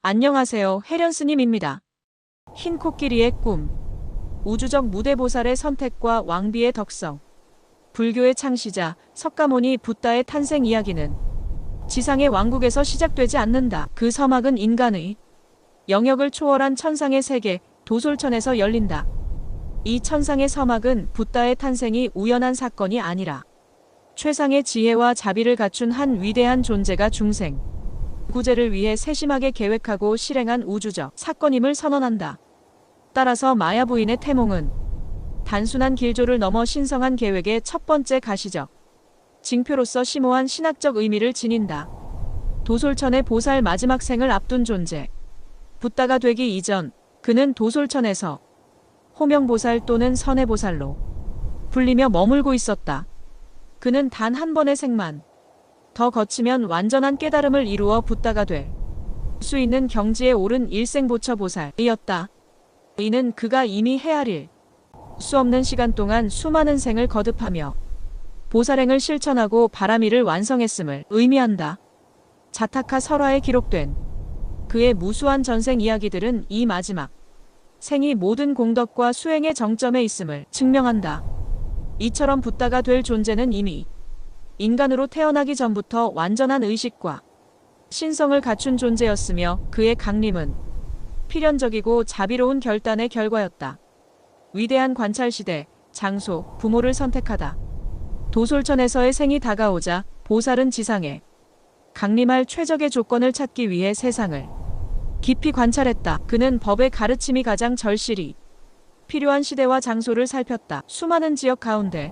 안녕하세요. 혜련스님입니다. 흰 코끼리의 꿈. 우주적 무대보살의 선택과 왕비의 덕성. 불교의 창시자 석가모니 붓다의 탄생 이야기는 지상의 왕국에서 시작되지 않는다. 그 서막은 인간의 영역을 초월한 천상의 세계 도솔천에서 열린다. 이 천상의 서막은 붓다의 탄생이 우연한 사건이 아니라 최상의 지혜와 자비를 갖춘 한 위대한 존재가 중생 구제를 위해 세심하게 계획하고 실행한 우주적 사건임을 선언한다. 따라서 마야 부인의 태몽은 단순한 길조를 넘어 신성한 계획의 첫 번째 가시적 징표로서 심오한 신학적 의미를 지닌다. 도솔천의 보살 마지막 생을 앞둔 존재 붓다가 되기 이전 그는 도솔천에서 호명보살 또는 선해보살로 불리며 머물고 있었다. 그는 단 한 번의 생만 더 거치면 완전한 깨달음을 이루어 붓다가 될 수 있는 경지에 오른 일생보처보살이었다. 이는 그가 이미 헤아릴 수 없는 시간 동안 수많은 생을 거듭하며 보살행을 실천하고 바라미를 완성했음을 의미한다. 자타카 설화에 기록된 그의 무수한 전생 이야기들은 이 마지막 생이 모든 공덕과 수행의 정점에 있음을 증명한다. 이처럼 붓다가 될 존재는 이미 인간으로 태어나기 전부터 완전한 의식과 신성을 갖춘 존재였으며 그의 강림은 필연적이고 자비로운 결단의 결과였다. 위대한 관찰시대, 장소, 부모를 선택하다. 도솔천에서의 생이 다가오자 보살은 지상에 강림할 최적의 조건을 찾기 위해 세상을 깊이 관찰했다. 그는 법의 가르침이 가장 절실히 필요한 시대와 장소를 살폈다. 수많은 지역 가운데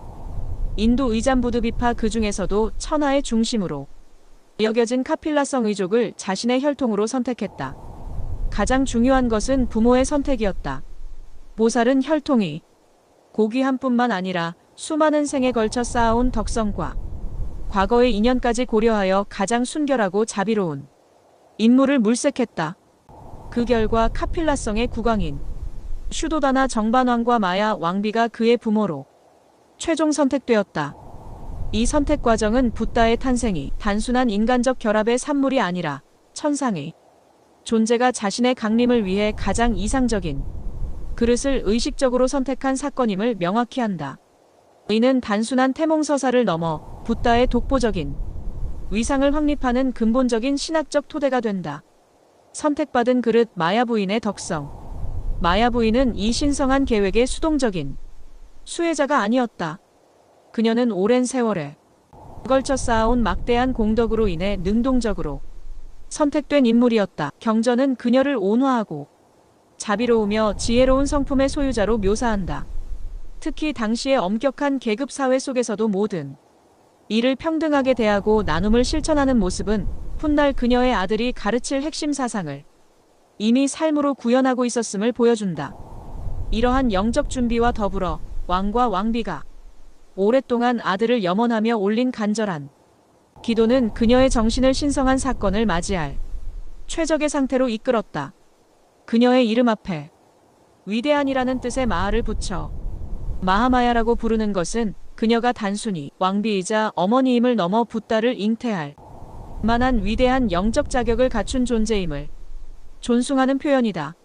인도 의잠부드비파 그 중에서도 천하의 중심으로 여겨진 카필라성 의족을 자신의 혈통으로 선택했다. 가장 중요한 것은 부모의 선택이었다. 보살은 혈통이 고귀함뿐만 아니라 수많은 생에 걸쳐 쌓아온 덕성과 과거의 인연까지 고려하여 가장 순결하고 자비로운 인물을 물색했다. 그 결과 카필라성의 국왕인 슈도다나 정반왕과 마야 왕비가 그의 부모로 최종 선택되었다. 이 선택 과정은 붓다의 탄생이 단순한 인간적 결합의 산물이 아니라 천상의 존재가 자신의 강림을 위해 가장 이상적인 그릇을 의식적으로 선택한 사건임을 명확히 한다. 이는 단순한 태몽서사를 넘어 붓다의 독보적인 위상을 확립하는 근본적인 신학적 토대가 된다. 선택받은 그릇 마야 부인의 덕성. 마야 부인은 이 신성한 계획의 수동적인 수혜자가 아니었다. 그녀는 오랜 세월에 걸쳐 쌓아온 막대한 공덕으로 인해 능동적으로 선택된 인물이었다. 경전은 그녀를 온화하고 자비로우며 지혜로운 성품의 소유자로 묘사한다. 특히 당시의 엄격한 계급 사회 속에서도 모든 이를 평등하게 대하고 나눔을 실천하는 모습은 훗날 그녀의 아들이 가르칠 핵심 사상을 이미 삶으로 구현하고 있었음을 보여준다. 이러한 영적 준비와 더불어 왕과 왕비가 오랫동안 아들을 염원하며 올린 간절한 기도는 그녀의 정신을 신성한 사건을 맞이할 최적의 상태로 이끌었다. 그녀의 이름 앞에 위대한이라는 뜻의 마하를 붙여 마하마야라고 부르는 것은 그녀가 단순히 왕비이자 어머니임을 넘어 붓다를 잉태할 만한 위대한 영적 자격을 갖춘 존재임을 존숭하는 표현이다.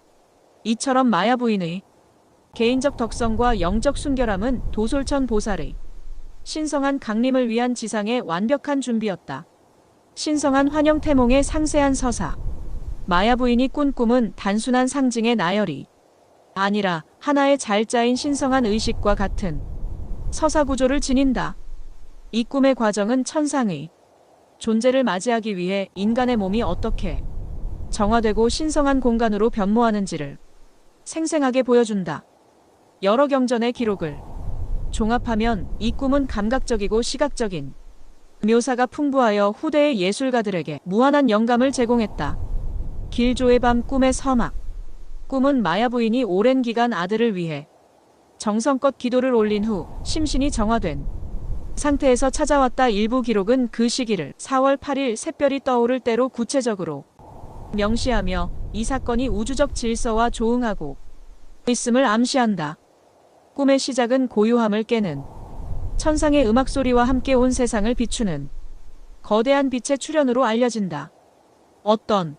이처럼 마야 부인의 개인적 덕성과 영적 순결함은 도솔천 보살의 신성한 강림을 위한 지상의 완벽한 준비였다. 신성한 환영 태몽의 상세한 서사. 마야 부인이 꾼 꿈은 단순한 상징의 나열이 아니라 하나의 잘 짜인 신성한 의식과 같은 서사 구조를 지닌다. 이 꿈의 과정은 천상의 존재를 맞이하기 위해 인간의 몸이 어떻게 정화되고 신성한 공간으로 변모하는지를 생생하게 보여준다. 여러 경전의 기록을 종합하면 이 꿈은 감각적이고 시각적인 묘사가 풍부하여 후대의 예술가들에게 무한한 영감을 제공했다. 길조의 밤 꿈의 서막. 꿈은 마야 부인이 오랜 기간 아들을 위해 정성껏 기도를 올린 후 심신이 정화된 상태에서 찾아왔다. 일부 기록은 그 시기를 4월 8일 샛별이 떠오를 때로 구체적으로 명시하며 이 사건이 우주적 질서와 조응하고 있음을 암시한다. 꿈의 시작은 고요함을 깨는 천상의 음악 소리와 함께 온 세상을 비추는 거대한 빛의 출현으로 알려진다. 어떤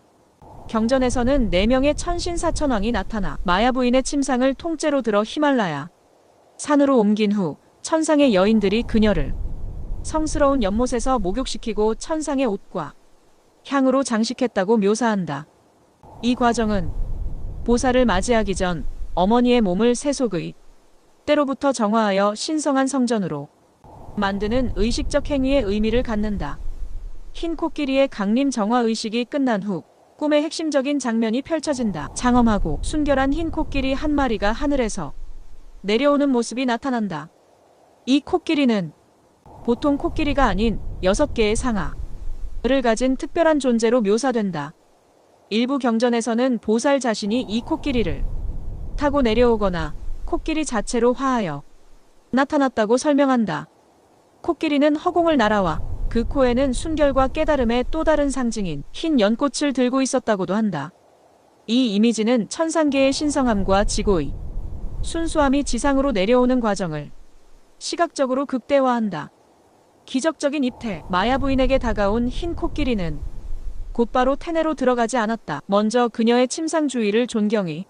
경전에서는 4명의 천신사천왕이 나타나 마야 부인의 침상을 통째로 들어 히말라야 산으로 옮긴 후 천상의 여인들이 그녀를 성스러운 연못에서 목욕시키고 천상의 옷과 향으로 장식했다고 묘사한다. 이 과정은 보살을 맞이하기 전 어머니의 몸을 세속의 때로부터 정화하여 신성한 성전으로 만드는 의식적 행위의 의미를 갖는다. 흰 코끼리의 강림 정화 의식이 끝난 후 꿈의 핵심적인 장면이 펼쳐진다. 장엄하고 순결한 흰 코끼리 한 마리가 하늘에서 내려오는 모습이 나타난다. 이 코끼리는 보통 코끼리가 아닌 6개의 상아를 가진 특별한 존재로 묘사된다. 일부 경전에서는 보살 자신이 이 코끼리를 타고 내려오거나 코끼리 자체로 화하여 나타났다고 설명한다. 코끼리는 허공을 날아와 그 코에는 순결과 깨달음의 또 다른 상징인 흰 연꽃을 들고 있었다고도 한다. 이 이미지는 천상계의 신성함과 지고의 순수함이 지상으로 내려오는 과정을 시각적으로 극대화한다. 기적적인 입태, 마야 부인에게 다가온 흰 코끼리는 곧바로 태내로 들어가지 않았다. 먼저 그녀의 침상 주위를 존경히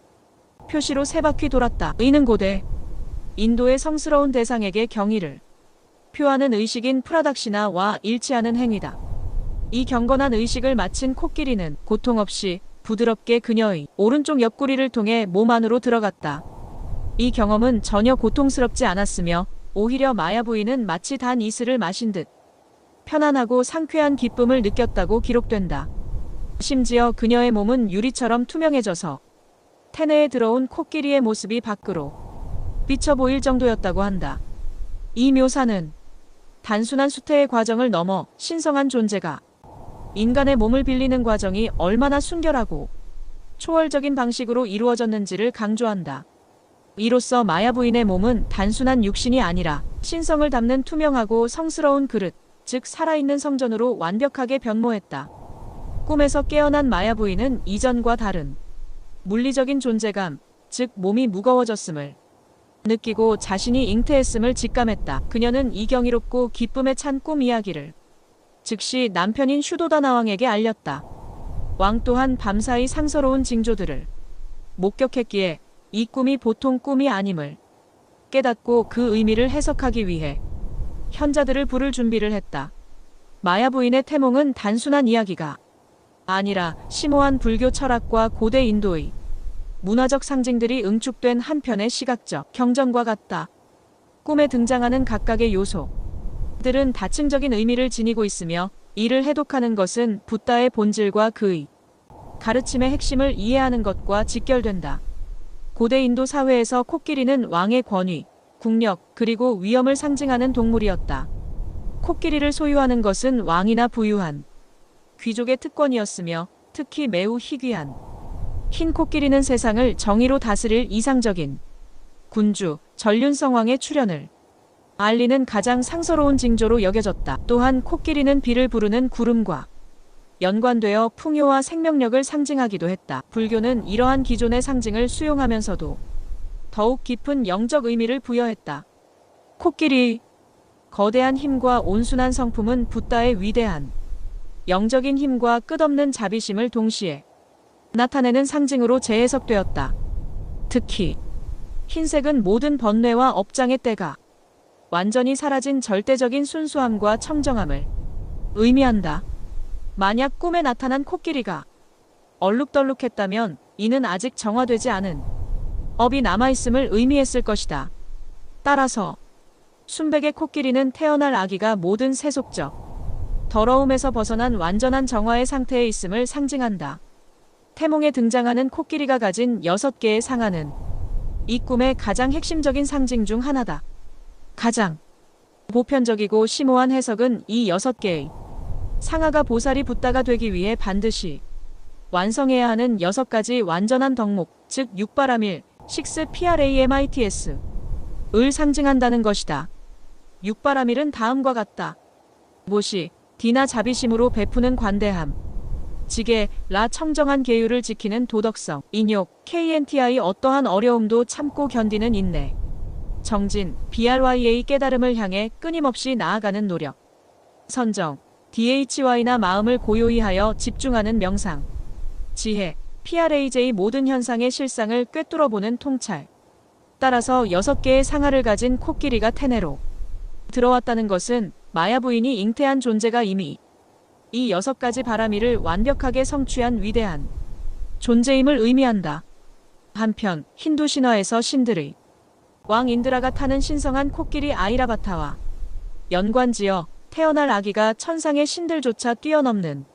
표시로 3바퀴 돌았다. 이는 고대 인도의 성스러운 대상에게 경의를 표하는 의식인 프라닥시나와 일치하는 행위다. 이 경건한 의식을 마친 코끼리는 고통 없이 부드럽게 그녀의 오른쪽 옆구리를 통해 몸 안으로 들어갔다. 이 경험은 전혀 고통스럽지 않았으며 오히려 마야 부인은 마치 단 이슬을 마신 듯 편안하고 상쾌한 기쁨을 느꼈다고 기록된다. 심지어 그녀의 몸은 유리처럼 투명해져서 태내에 들어온 코끼리의 모습이 밖으로 비쳐 보일 정도였다고 한다. 이 묘사는 단순한 수태의 과정을 넘어 신성한 존재가 인간의 몸을 빌리는 과정이 얼마나 순결하고 초월적인 방식으로 이루어졌는지를 강조한다. 이로써 마야 부인의 몸은 단순한 육신이 아니라 신성을 담는 투명하고 성스러운 그릇, 즉 살아있는 성전으로 완벽하게 변모했다. 꿈에서 깨어난 마야 부인은 이전과 다른 물리적인 존재감, 즉 몸이 무거워졌음을 느끼고 자신이 잉태했음을 직감했다. 그녀는 이 경이롭고 기쁨에 찬 꿈 이야기를 즉시 남편인 슈도다나 왕에게 알렸다. 왕 또한 밤사이 상서로운 징조들을 목격했기에 이 꿈이 보통 꿈이 아님을 깨닫고 그 의미를 해석하기 위해 현자들을 부를 준비를 했다. 마야 부인의 태몽은 단순한 이야기가 아니라 심오한 불교 철학과 고대 인도의 문화적 상징들이 응축된 한편의 시각적 경전과 같다. 꿈에 등장하는 각각의 요소들은 다층적인 의미를 지니고 있으며 이를 해독하는 것은 붓다의 본질과 그의 가르침의 핵심을 이해하는 것과 직결된다. 고대 인도 사회에서 코끼리는 왕의 권위, 국력, 그리고 위엄을 상징하는 동물이었다. 코끼리를 소유하는 것은 왕이나 부유한 귀족의 특권이었으며 특히 매우 희귀한 흰 코끼리는 세상을 정의로 다스릴 이상적인 군주, 전륜성왕의 출현을 알리는 가장 상서로운 징조로 여겨졌다. 또한 코끼리는 비를 부르는 구름과 연관되어 풍요와 생명력을 상징하기도 했다. 불교는 이러한 기존의 상징을 수용하면서도 더욱 깊은 영적 의미를 부여했다. 코끼리, 거대한 힘과 온순한 성품은 붓다의 위대한 영적인 힘과 끝없는 자비심을 동시에 나타내는 상징으로 재해석되었다. 특히 흰색은 모든 번뇌와 업장의 때가 완전히 사라진 절대적인 순수함과 청정함을 의미한다. 만약 꿈에 나타난 코끼리가 얼룩덜룩했다면 이는 아직 정화되지 않은 업이 남아있음을 의미했을 것이다. 따라서 순백의 코끼리는 태어날 아기가 모든 세속적 더러움에서 벗어난 완전한 정화의 상태에 있음을 상징한다. 태몽에 등장하는 코끼리가 가진 6개의 상아는 이 꿈의 가장 핵심적인 상징 중 하나다. 가장 보편적이고 심오한 해석은 이 6개의 상아가 보살이 붓다가 되기 위해 반드시 완성해야 하는 6가지 완전한 덕목, 즉 6바라밀, 6PRAMITS 을 상징한다는 것이다. 6바라밀은 다음과 같다. 모시, 디나 자비심으로 베푸는 관대함, 지게, 라 청정한 계율을 지키는 도덕성, 인욕, KNTI 어떠한 어려움도 참고 견디는 인내, 정진, BRYA 깨달음을 향해 끊임없이 나아가는 노력, 선정, DHY나 마음을 고요히 하여 집중하는 명상, 지혜, PRAJ 모든 현상의 실상을 꿰뚫어보는 통찰. 따라서 6개의 상하를 가진 코끼리가 테네로 들어왔다는 것은 마야 부인이 잉태한 존재가 이미 이 6가지 바라미를 완벽하게 성취한 위대한 존재임을 의미한다. 한편 힌두 신화에서 신들의 왕 인드라가 타는 신성한 코끼리 아이라바타와 연관지어 태어날 아기가 천상의 신들조차 뛰어넘는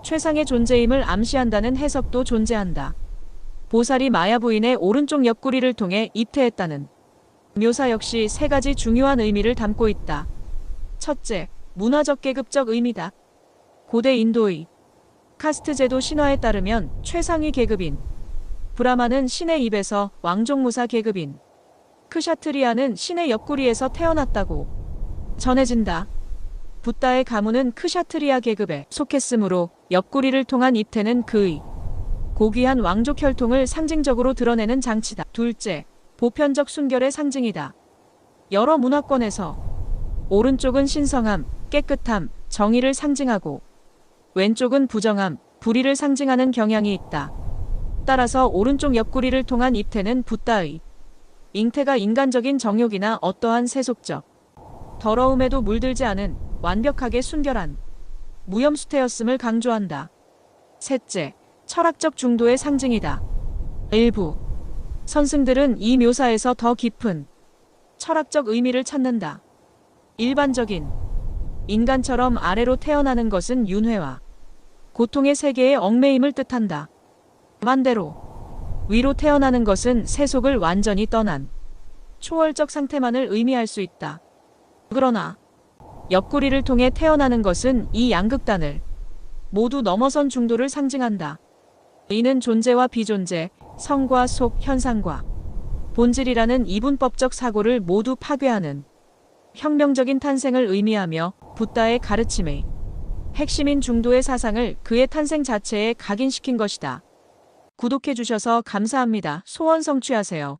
최상의 존재임을 암시한다는 해석도 존재한다. 보살이 마야 부인의 오른쪽 옆구리를 통해 입퇴했다는 묘사 역시 3가지 중요한 의미를 담고 있다. 첫째, 문화적 계급적 의미다. 고대 인도의 카스트 제도 신화에 따르면 최상위 계급인 브라마는 신의 입에서 왕족무사 계급인 크샤트리아는 신의 옆구리에서 태어났다고 전해진다. 붓다의 가문은 크샤트리아 계급에 속했으므로 옆구리를 통한 입퇴는 그의 고귀한 왕족 혈통을 상징적으로 드러내는 장치다. 둘째, 보편적 순결의 상징이다. 여러 문화권에서 오른쪽은 신성함, 깨끗함, 정의를 상징하고 왼쪽은 부정함, 불의를 상징하는 경향이 있다. 따라서 오른쪽 옆구리를 통한 입퇴는 붓다의 잉태가 인간적인 정욕이나 어떠한 세속적 더러움에도 물들지 않은 완벽하게 순결한 무염수태였음을 강조한다. 셋째, 철학적 중도의 상징이다. 일부 선승들은 이 묘사에서 더 깊은 철학적 의미를 찾는다. 일반적인 인간처럼 아래로 태어나는 것은 윤회와 고통의 세계에 얽매임을 뜻한다. 반대로 위로 태어나는 것은 세속을 완전히 떠난 초월적 상태만을 의미할 수 있다. 그러나 옆구리를 통해 태어나는 것은 이 양극단을 모두 넘어선 중도를 상징한다. 이는 존재와 비존재, 성과 속, 현상과 본질이라는 이분법적 사고를 모두 파괴하는 혁명적인 탄생을 의미하며 붓다의 가르침의 핵심인 중도의 사상을 그의 탄생 자체에 각인시킨 것이다. 구독해주셔서 감사합니다. 소원 성취하세요.